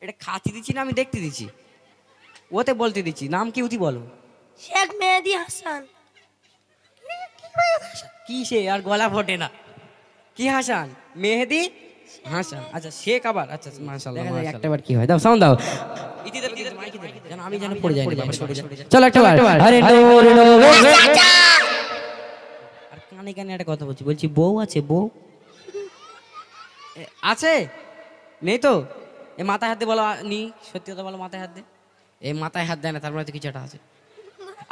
এটা খাতি দিচ্ছি না আমি দেখতে দিচ্ছি, ওতে বলতে দিচ্ছি। নাম কি উঠি বলো? শেখ মেহেদি হাসান। কি সে আর গলা ফোটে না। কি হাসান? মেহেদি হাসান। আচ্ছা শেখ আবার। আচ্ছা মাশাআল্লাহ, দেখা যাক একটাবার কি হয়। দাও সাউন্ড দাও। ইতি দেবে কিন্তু মাইকে দেবে যেন আমি যেন পড়ে যাই না বাবা, সরে যাই। চলো একটাবার। আরে নূর নূর। আর কানে কানে একটা কথা বলছি, বলছি বউ আছে? বউ আছে? নেই তো? এ মাথায় হাত দিয়ে বলো নি, সত্যি কথা বলো, মাথায় হাত দে। এই মাথায় হাত দেয় না, তার মানে তো কিছু একটা আছে।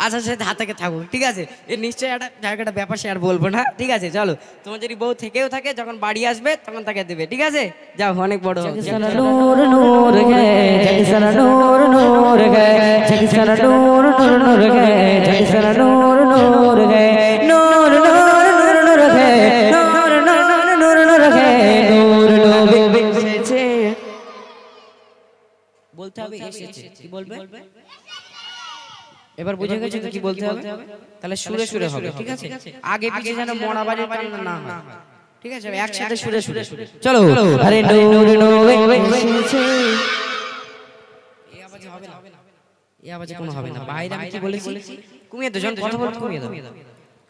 আচ্ছা সে হাত থেকে থাকুক, ঠিক আছে। এর নিশ্চয়ই একটা জায়গাটা ব্যাপার, সে আর বলবো না, ঠিক আছে। চলো, তোমার যদি বউ থেকেও থাকে, যখন বাড়ি আসবে তখন তাকে দেবে, ঠিক আছে। যাও, অনেক বড় হোক। नूर नूर है जगसना नूर नूर है जगसना नूर नूर नूर है जगसना नूर नूर है नूर नूर नूर नूर है नूर नूर नूर नूर है नूर नबी এসেছে। বলতে হবে এসেছে। কি বলবে? এবার বুঝে গেছো তো কি বলতে হবে? তাহলে সুরে সুরে হবে, ঠিক আছে। আগে পিছে যেন মরা বাড়ির কান্না না হয়, ঠিক আছে। একসাথে সুরে সুরে। চলো। আরে নূর নবী এসেছে। এই আওয়াজে হবে না, এই আওয়াজে কোনো হবে না। বাইরে আমি কি বলেছি? কমিয়ে দাও, যখন কথা বলতে কমিয়ে দাও।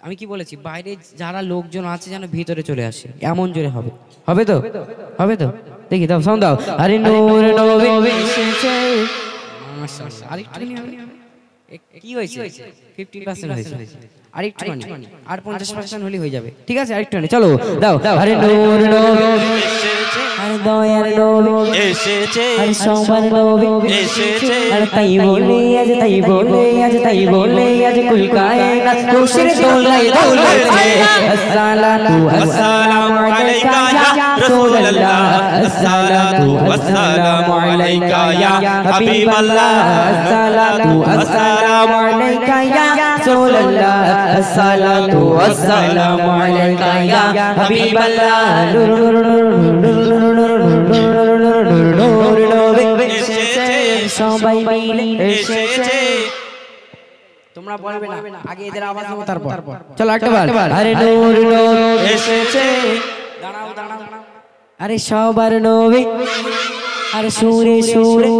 আমি কি বলেছি? বাইরে যারা লোকজন আছে যেন ভিতরে চলে আসে, এমন জোরে হবে। হবে তো? হবে তো? দেখি দাও সাউন্ড দাও। আরে নূর নবী এসেছে। মাশাআল্লাহ। আরেকটুখানি হবে। কি হয়েছে? 50% হয়েছে। আরেকটুখানি, আর 50% হলে হয়ে যাবে, ঠিক আছে। আরেকটুখানি, চলো দাও। আরে নূর নবী এসেছে। আরে দয়ার নবী এসেছে আরে সবার নবী এসেছে আরে তাই বলে আজ তাই বলে আজ তাই বলে আজ কুল কায়নাত খুশির দোলায় দোলাচ্ছে। আসসালাতু আসসালামু আলাইকা ইয়া রাসূলুল্লাহ আসসালাতু আসসালামু আলাইকা ইয়া হাবিবাল্লাহ আসসালাতু আসসালামু আলাইকা ইয়া রাসূলুল্লাহ আসসালাতু আসসালামু আলাইকা ইয়া হাবিবাল্লাহ নূর নূর নূর নূর নূর নবী এসেছে সবাই মিলে এসেছে। তোমরা বলবে না, আগে এদের আওয়াজ দেবো তারপর। চলো একবার। আরে নূর নবী এসেছে। দাঁড়াও দাঁড়াও। আরে সবার নবী আরে সুরে সুরে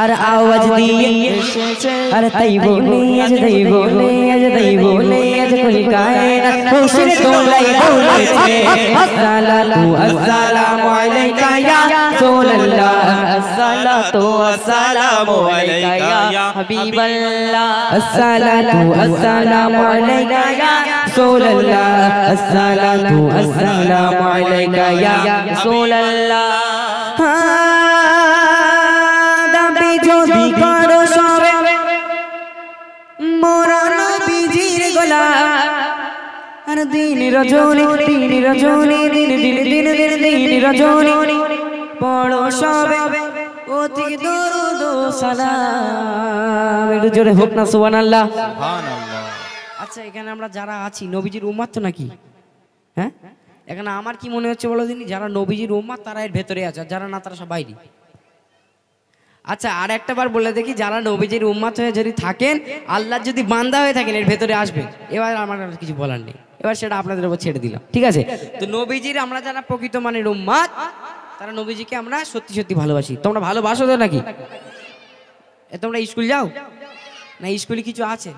আর আওয়াজ দিয়ে এসেছে। আরে তাই বলে আজ তাই বলে আজ তাই বলে আজ কুল কায়নাত খুশির দোলায় দোলাচ্ছে। আসসালাতু আসসালামু আলাইকা ইয়া রাসূলুল্লাহ আসসালাতু আসসালামু আলাইকা ইয়া হাবিবাল্লাহ আসসালাতু আসসালামু আলাইকা ইয়া রাসূলুল্লাহ আসসালাতু আসসালামু আলাইকা ইয়া রাসূলুল্লাহ। যদি করো সবে মোরা নবীজির গোলাম আর দিন রজনী দিন রজনী দিন দিন দিন দিন দিন রজনী পড়ো সবে অতি দরুদ ও সালাম। একটু জোরে হোক না সুবহানাল্লাহ। আচ্ছা, এখানে আমরা যারা আছি নবীজির উম্মত তো নাকি? হ্যাঁ, এখানে আমার কি মনে হচ্ছে বলো দিনই, যারা নবীজির উম্মত তারা এর ভেতরে আছে, আর যারা না তারা সব বাইরে। আচ্ছা, আর একটা বার বলে দেখি, যারা নবীজির উম্মত হয়ে যদি থাকেন, আল্লাহর যদি বান্দা হয়ে থাকেন, এর ভেতরে আসবেন। এবার আমার আর কিছু বলার নেই, এবার সেটা আপনাদের উপর ছেড়ে দিলাম, ঠিক আছে। তো নবীজির আমরা যারা প্রকৃত মানের উম্মত, তারা নবীজিকে আমরা সত্যি সত্যি ভালোবাসি। তোমরা ভালোবাসো তো নাকি? তোমরা স্কুল যাও না? স্কুলে কিছু আছে?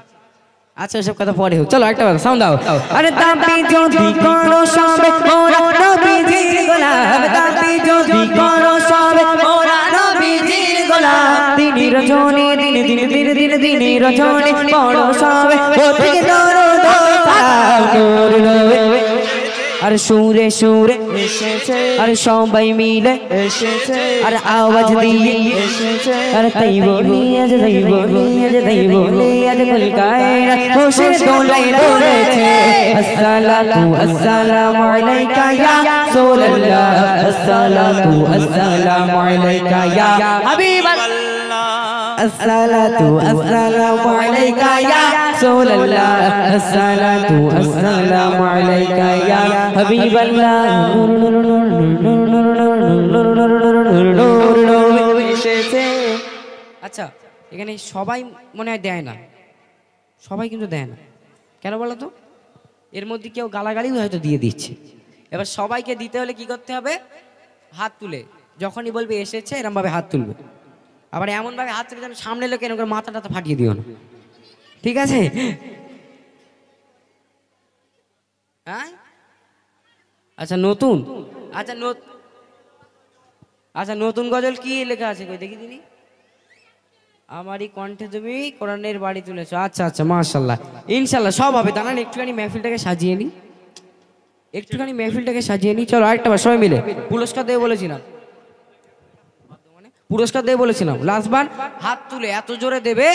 আচ্ছা, সব কথা পরে হোক। চলো একটা সাউন্ড দাও। আরে দাবি যদি করো সবে মোরা নবীজির গোলাম দাবি যদি করো সবে মোরা নবীজির গোলাম দিন রজনী দিন দিন দিন দিন দিন রজনী পড়ো সবে অতি দরুদ ও সালাম। নূর নবী আর সুরে সুরে এসেছে আর সবাই মিলে এসেছে আর আওয়াজ দিয়ে এসেছে আর তাই বলি আজ তাই বলি আজ তাই বলি আজ কুল কায়নাত খুশির দোলায় দোলেছে। আসসালাতু আসসালামু আলাইকা ইয়া রাসূলুল্লাহ আসসালাতু আসসালামু আলাইকা ইয়া হাবিবাল্লাহ আসসালাতু আসসালামু আলাইকা ইয়া রাসূলুল্লাহ আসসালাতু আসসালামু আলাইকা ইয়া হাবিবাল্লাহ নূর নূর নূর নূর নূর নূর নূর নূর এসেছে। আচ্ছা, এখানে সবাই মনে হয় দেয় না, সবাই কিন্তু দেয় না। কেন বলো তো? এর মধ্যে কেউ গালাগালিও হয়তো দিয়ে দিচ্ছে। এবার সবাইকে দিতে হলে কি করতে হবে? হাত তুলে যখনই বলবে এসেছে এরম ভাবে হাত তুলবে, আবার এমন ভাবে হাত তুলবে যেন সামনে লোক এরকম করে মাথাটা ফাটিয়ে দিও না, ঠিক আছে? হ্যাঁ আচ্ছা নতুন, আচ্ছা আচ্ছা নতুন গজল কি লেখা আছে কই দেখি দিনি। আমারই কণ্ঠে তুমি কোরআনের বাড়ি তুলেছো, আচ্ছা আচ্ছা মাশাআল্লাহ, ইনশাআল্লাহ সব হবে। দাঁড়ান একটুখানি মেহফিলটাকে সাজিয়ে নি, একটুখানি মেহফিলটাকে সাজিয়ে নি। চলো আরেকটা বার সবাই মিলে পুরস্কার দেবে বলেছিলাম, পুরস্কার দেবে বলেছিলাম। লাস্ট বার হাত তুলে এত জোরে দেবে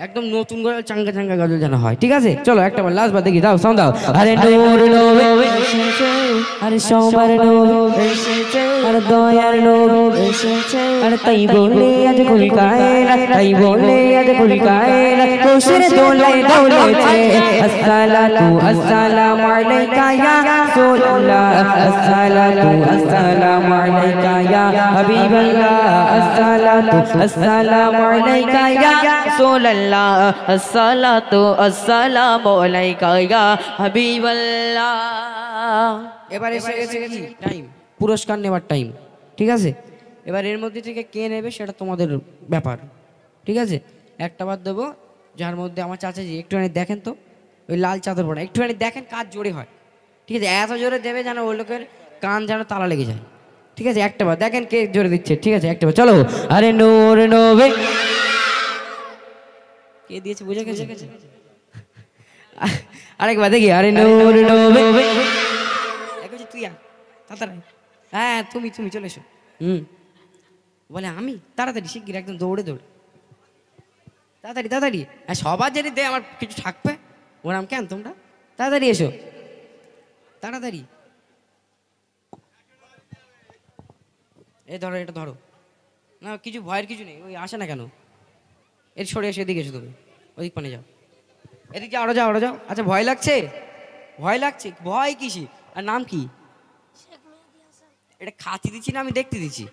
একদম নতুন গজল, চাঙ্গা চাঙ্গা গজল যেন হয়, ঠিক আছে? চলো একটা বার লাস্ট বার দেখি, দাও সাউন্ড দাও। আরে নূর নবী আরে সোমার নবী আরে দয়ার নবী আরে তাই বলে আজ কুল কায়নাত, তাই বলে আজ কুল কায়নাত খুশির দোলায় দৌলেছে। আসসালাতু আসসালামু আলাইকা ইয়া রাসূলুল্লাহ, আসসালাতু আসসালামু আলাইকা ইয়া হাবিবাল্লাহ, আসসালাতু আসসালামু আলাইকা ইয়া রাসূলুল্লাহ, আসসালাতু আসসালামু আলাইকা ইয়া হাবিবাল্লাহ। এবার এসে গেছে কি টাইম, পুরস্কার নেওয়ার টাইম, ঠিক আছে? এবার এর মধ্যে থেকে কে নেবে সেটা তোমাদের ব্যাপার, ঠিক আছে? একটা বার দেবো যার মধ্যে আমার চাচাজি একটুখানি দেখেন তো, ওই লাল চাদর পড়া একটুখানি দেখেন কাজ জোরে হয়, ঠিক আছে? এত জোরে দেবে যেন ওই লোকের কান যেন তালা লেগে যায়, ঠিক আছে? একটা বার দেখেন কে জোরে দিচ্ছে, ঠিক আছে? একটা বার চলো। আরে নূর নবী কে দিয়েছে বুঝে গেছে? আরেকবার দেখি। আরে নূর নবী তুই তাড়াতাড়ি, হ্যাঁ তুমি তুমি চলে এসো। বলে আমি তাড়াতাড়ি শিগগির একদম দৌড়ে দৌড়ে তাড়াতাড়ি তাড়াতাড়ি, হ্যাঁ সবার যদি দে আমার কিছু থাকবে, ওরাম কেন তোমরা তাড়াতাড়ি এসো তাড়াতাড়ি। এই ধরো এটা ধরো না, কিছু ভয়ের কিছু নেই, ওই আসে না কেন, এর সরে এসে এদিকে এসো, তুমি ওদিক পানে যাও, এদিক যাও, আরো যাও আরো যাও। আচ্ছা ভয় লাগছে, ভয় লাগছে, ভয় কিসি? আর নাম কি? এটা খাতি দিচ্ছি না আমি দেখতে দিচ্ছি,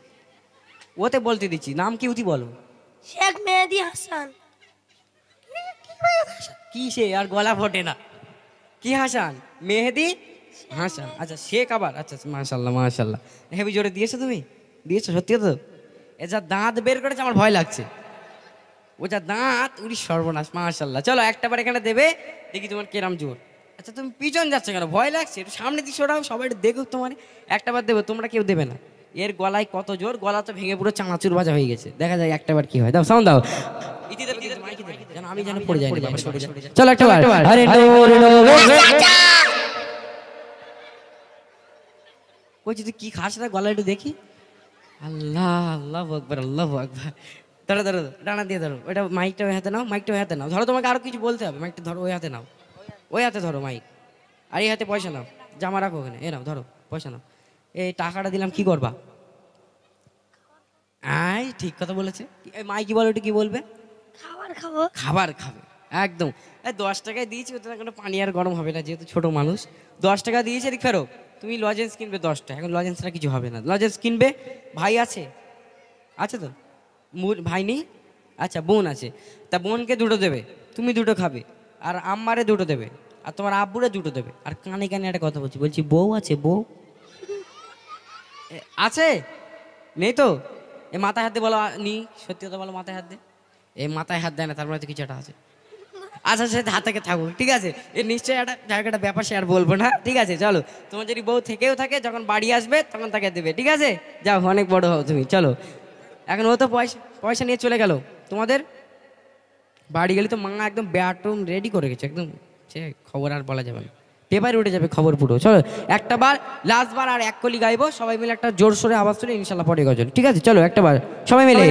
ওতে বলতে দিচ্ছি, নাম কি উতি বলো? শেখ মেহেদি হাসান। কি সে আর গলা ফোটে না, কি হাসান? মেহেদি হাসান, আচ্ছা শেখ আবার, আচ্ছা মাশাল্লাহ মাশাল্লাহ, হেবি জোরে দিয়েছো তুমি, দিয়েছো সত্যি তো? এ যা দাঁত বের করেছে আমার ভয় লাগছে, ও যা দাঁত উড়ি সর্বনাশ, মাশাল্লাহ। চলো একটা বার এখানে দেবে দেখি তোমার কেরাম জোর। আচ্ছা তুমি পিছন যাচ্ছে কেন, ভয় লাগছে? একটু সামনে দিয়ে সরাও, সবাই একটু দেখুক তোমার। একটা বার দেবো, তোমরা কেউ দেবে না, এর গলায় কত জোর, গলা তো ভেঙে পুরো চানাচুর ভাজা হয়ে গেছে, দেখা যায় একটা বার কি হয়। দাও সাউন্ড দাও, আমি যেন পড়ে যাই, চলো একটা বার। আরে নূর নবী কইছি তুই কি খাস না, গলা একটু দেখি। আল্লাহ আল্লাহ আকবার আল্লাহ আকবার। ধরো ধরো ডানা দিয়ে ধরো, ওইটা মাইকটা ওই হাতে নাও, মাইকটা ওই হাতে নাও। ধরো তোমাকে আরো কিছু বলতে হবে, মাইকটা ধরো ওই হাতে নাও, ওই হাতে ধরো মাইক, আর এই হাতে পয়সা নাও, জামা রাখো ওখানে, এ নাও ধরো পয়সা নাও। এই টাকাটা দিলাম, কি করবা? আই ঠিক কথা বলেছে, মাই কি বলে, ওটা কি বলবে? খাবার খাবো। খাবার খাবে একদম। এই 10 টাকায় দিয়েছি, ওটা কোনো পানি আর গরম হবে না, যেহেতু ছোট মানুষ। 10 টাকা দিয়েছে, এদিক ফেরো। তুমি লজেন্স কিনবে 10টা, এখন লজেন্সটা কিছু হবে না, লজেন্স কিনবে। ভাই আছে, আছে তো? ভাই নেই? আচ্ছা বোন আছে, তা বোনকে দুটো দেবে, তুমি দুটো খাবে, আর আম্মারে দুটো দেবে, আর তোমার আব্বুরে দুটো দেবে। আর কানে কানে একটা কথা বলছি, বলছি বউ আছে? বউ আছে? নেই তো? এ মাথায় হাত দিয়ে বলো নি, সত্যি কথা বলো, মাথায় হাত দে। এ মাথায় হাত দেয় না, তার মানে তো কিছু একটা আছে। আচ্ছা সে হাত থেকে থাকুক, ঠিক আছে? এর নিশ্চয়ই একটা জায়গাটা ব্যাপার, সে আর বলবো না, ঠিক আছে? চলো, তোমার যদি বউ থেকেও থাকে, যখন বাড়ি আসবে তখন তাকে দেবে, ঠিক আছে? যাও, অনেক বড় হও তুমি, চলো। এখন ও তো পয়সা পয়সা নিয়ে চলে গেল, তোমাদের বাড়ি গেলে তো মা একদম ব্যাটরুম রেডি করে গেছে, একদম সে খবর আর বলা যাবে না, পেপারে উঠে যাবে খবর পুরো। চলো একটা বার, লাস্ট বার, আর এক কলি গাইবো সবাই মিলে, একটা জোর সোরে আওয়াজ তুলে, ইনশাল্লাহ পরে গজল, ঠিক আছে? চলো একটা বার সবাই মিলে।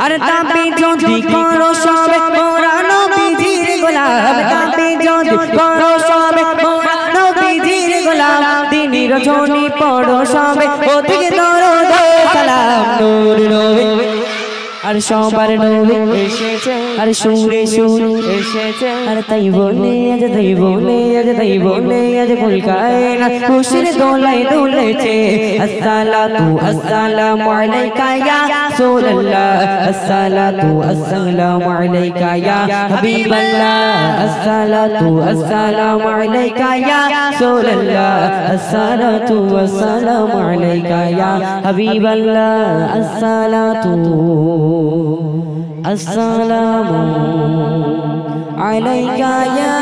আরে দাবি যদি করো সবে মোরা নবীজির গোলাম, দাবি যদি করো সবে মোরা নবীজির গোলাম, দিনী রজনী পড়ো সবে ওদিকে দরুদ সালাম। নূর নবী আর সবার নবী এসেছে আর সুরে সুর এসেছে আর তাই বলে আজ তাই বলে আজ তাই বলে আজ ফুলকায় না খুশির দোলায় দুলেছে আসসালাতু আসসালামু আলাইকা ইয়া রাসূলুল্লাহ আসসালাতু আসসালামু আলাইকা ইয়া হাবিবাল্লাহ আসসালাতু আসসালামু আলাইকা ইয়া রাসূলুল্লাহ আসসালাতু আসসালামু আলাইকা ইয়া হাবিবাল্লাহ আসসালাতু আসসালামু আলাইকা ইয়া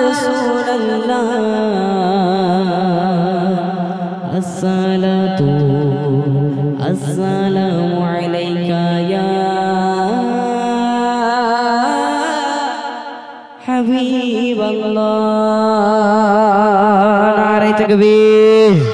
রাসূলুল্লাহ আসসালাতু আসসালামু আলাইকা ইয়া হাবিবাল্লাহ নারে তাকবীর